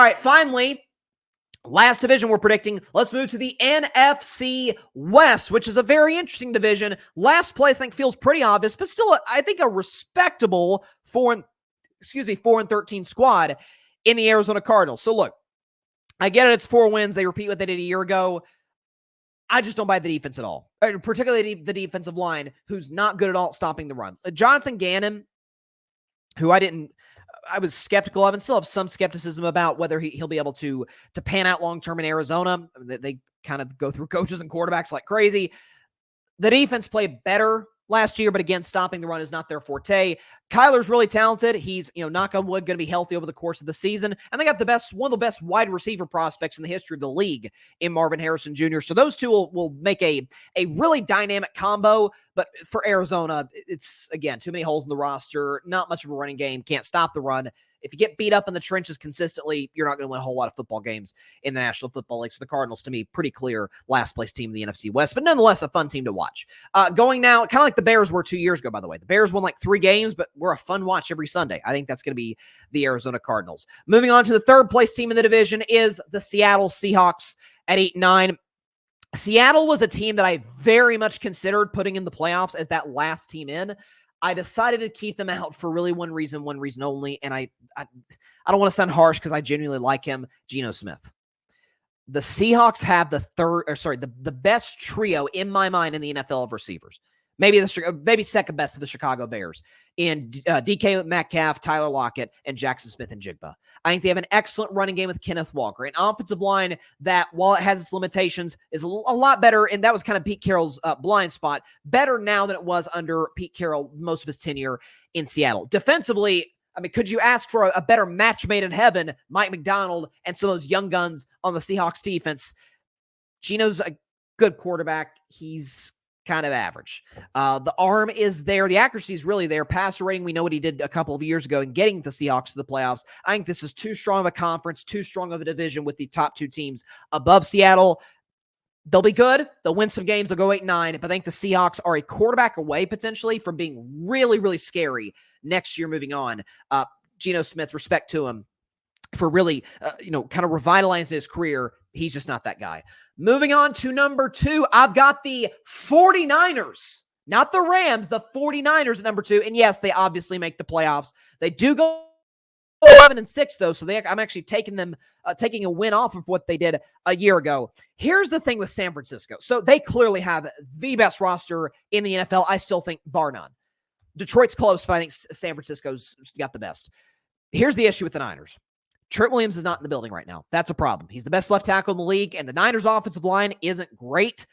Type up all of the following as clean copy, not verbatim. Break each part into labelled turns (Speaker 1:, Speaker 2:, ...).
Speaker 1: right, finally, last division we're predicting. Let's move to the NFC West, which is a very interesting division. Last place, I think, feels pretty obvious, but still, I think, a respectable 4-13 squad in the Arizona Cardinals. So look, I get it. It's 4 wins. They repeat what they did a year ago. I just don't buy the defense at all, particularly the defensive line, who's not good at all at stopping the run. Jonathan Gannon, who I was skeptical of and still have some skepticism about whether he'll be able to pan out long-term in Arizona. They kind of go through coaches and quarterbacks like crazy. The defense played better last year, but again, stopping the run is not their forte. Kyler's really talented. He's, knock on wood, going to be healthy over the course of the season. And they got one of the best wide receiver prospects in the history of the league in Marvin Harrison Jr. So those two will make a really dynamic combo. But for Arizona, it's, again, too many holes in the roster, not much of a running game, can't stop the run. If you get beat up in the trenches consistently, you're not going to win a whole lot of football games in the National Football League. So the Cardinals, to me, pretty clear last place team in the NFC West, but nonetheless a fun team to watch. Going now, kind of like the Bears were 2 years ago, by the way. The Bears won like 3 games, but we're a fun watch every Sunday. I think that's going to be the Arizona Cardinals. Moving on to the third place team in the division is the Seattle Seahawks at 8-9. Seattle was a team that I very much considered putting in the playoffs as that last team in. I decided to keep them out for really one reason only, and I don't want to sound harsh because I genuinely like him, Geno Smith. The Seahawks have the best trio in my mind in the NFL of receivers. Maybe second best to the Chicago Bears in DK Metcalf, Tyler Lockett, and Jackson Smith-Njigba. I think they have an excellent running game with Kenneth Walker, an offensive line that, while it has its limitations, is a lot better, and that was kind of Pete Carroll's blind spot, better now than it was under Pete Carroll most of his tenure in Seattle. Defensively, I mean, could you ask for a better match made in heaven? Mike McDonald and some of those young guns on the Seahawks defense. Geno's a good quarterback. He's kind of average. The arm is there. The accuracy is really there. Passer rating, we know what he did a couple of years ago in getting the Seahawks to the playoffs. I think this is too strong of a conference, too strong of a division with the top 2 teams above Seattle. They'll be good. They'll win some games. They'll go 8-9. But I think the Seahawks are a quarterback away potentially from being really, really scary next year moving on. Geno Smith, respect to him for really, kind of revitalizing his career. He's just not that guy. Moving on to number 2, I've got the 49ers, not the Rams, the 49ers at number 2. And yes, they obviously make the playoffs. They do go 11-6 though, so I'm actually taking a win off of what they did a year ago. Here's the thing with San Francisco. So they clearly have the best roster in the NFL. I still think, bar none. Detroit's close, but I think San Francisco's got the best. Here's the issue with the Niners. Trent Williams is not in the building right now. That's a problem. He's the best left tackle in the league, and the Niners' offensive line isn't great.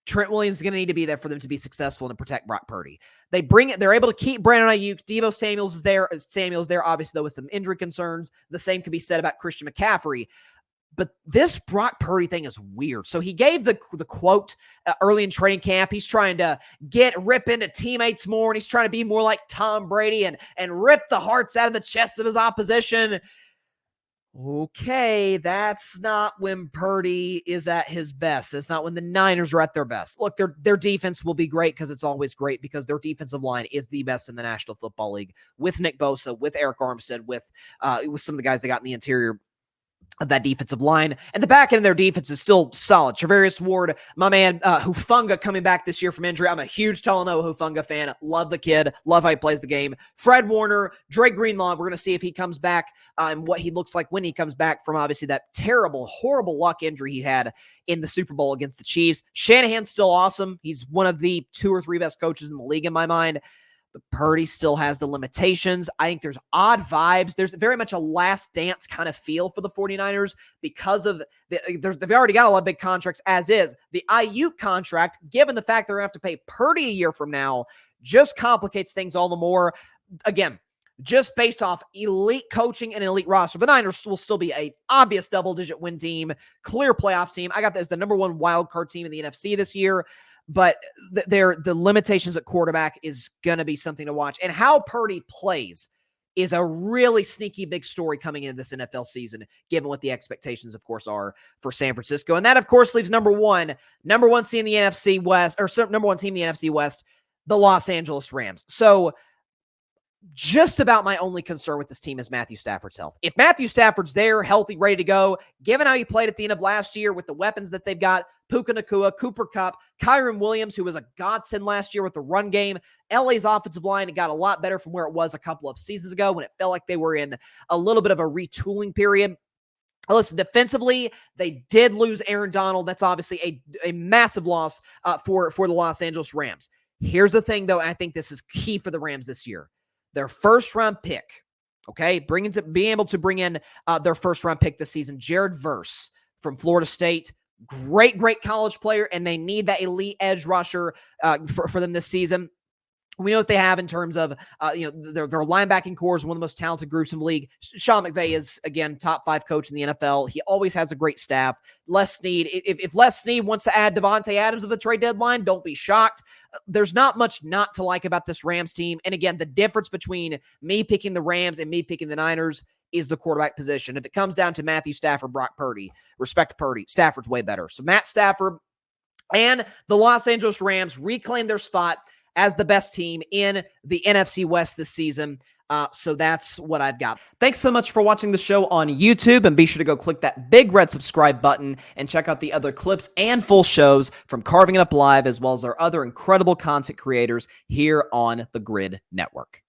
Speaker 1: Trent Williams is going to need to be there for them to be successful and to protect Brock Purdy. They're able to keep Brandon Ayuk. Deebo Samuel's there, obviously, though, with some injury concerns. The same could be said about Christian McCaffrey. But this Brock Purdy thing is weird. So he gave the quote early in training camp. He's trying to rip into teammates more, and he's trying to be more like Tom Brady and rip the hearts out of the chest of his opposition. Okay, that's not when Purdy is at his best. That's not when the Niners are at their best. Look, their defense will be great because it's always great because their defensive line is the best in the National Football League with Nick Bosa, with Eric Armstead, with some of the guys they got in the interior of that defensive line. And the back end of their defense is still solid. Charvarius Ward, my man, Hufanga coming back this year from injury. I'm a huge Talanoa Hufanga fan. Love the kid. Love how he plays the game. Fred Warner, Dre Greenlaw. We're going to see if he comes back and what he looks like when he comes back from obviously that terrible, horrible luck injury he had in the Super Bowl against the Chiefs. Shanahan's still awesome. He's one of the 2 or 3 best coaches in the league in my mind. But Purdy still has the limitations. I think there's odd vibes. There's very much a last dance kind of feel for the 49ers because of they've already got a lot of big contracts as is. The Ayuk contract, given the fact they're going to have to pay Purdy a year from now, just complicates things all the more. Again, just based off elite coaching and an elite roster, the Niners will still be an obvious double-digit win team, clear playoff team. I got this as the number 1 wild card team in the NFC this year. But the limitations at quarterback is going to be something to watch. And how Purdy plays is a really sneaky big story coming into this NFL season, given what the expectations, of course, are for San Francisco. And that, of course, leaves number one seed in the NFC West, or number 1 team in the NFC West, the Los Angeles Rams. So just about my only concern with this team is Matthew Stafford's health. If Matthew Stafford's there, healthy, ready to go, given how he played at the end of last year with the weapons that they've got, Puka Nacua, Cooper Kupp, Kyron Williams, who was a godsend last year with the run game, LA's offensive line, it got a lot better from where it was a couple of seasons ago when it felt like they were in a little bit of a retooling period. Listen, defensively, they did lose Aaron Donald. That's obviously a massive loss for the Los Angeles Rams. Here's the thing, though. I think this is key for the Rams this year. Their first-round pick, okay, being able to bring in their first-round pick this season, Jared Verse from Florida State. Great college player, and they need that elite edge rusher for them this season. We know what they have in terms of, their linebacking core is one of the most talented groups in the league. Sean McVay is, again, top 5 coach in the NFL. He always has a great staff. Les Snead, if Les Snead wants to add Devontae Adams at the trade deadline, don't be shocked. There's not much not to like about this Rams team. And again, the difference between me picking the Rams and me picking the Niners is the quarterback position. If it comes down to Matthew Stafford, Brock Purdy, respect to Purdy, Stafford's way better. So Matt Stafford and the Los Angeles Rams reclaim their spot as the best team in the NFC West this season. So that's what I've got. Thanks so much for watching the show on YouTube, and be sure to go click that big red subscribe button and check out the other clips and full shows from Carving It Up Live, as well as our other incredible content creators here on the Grid Network.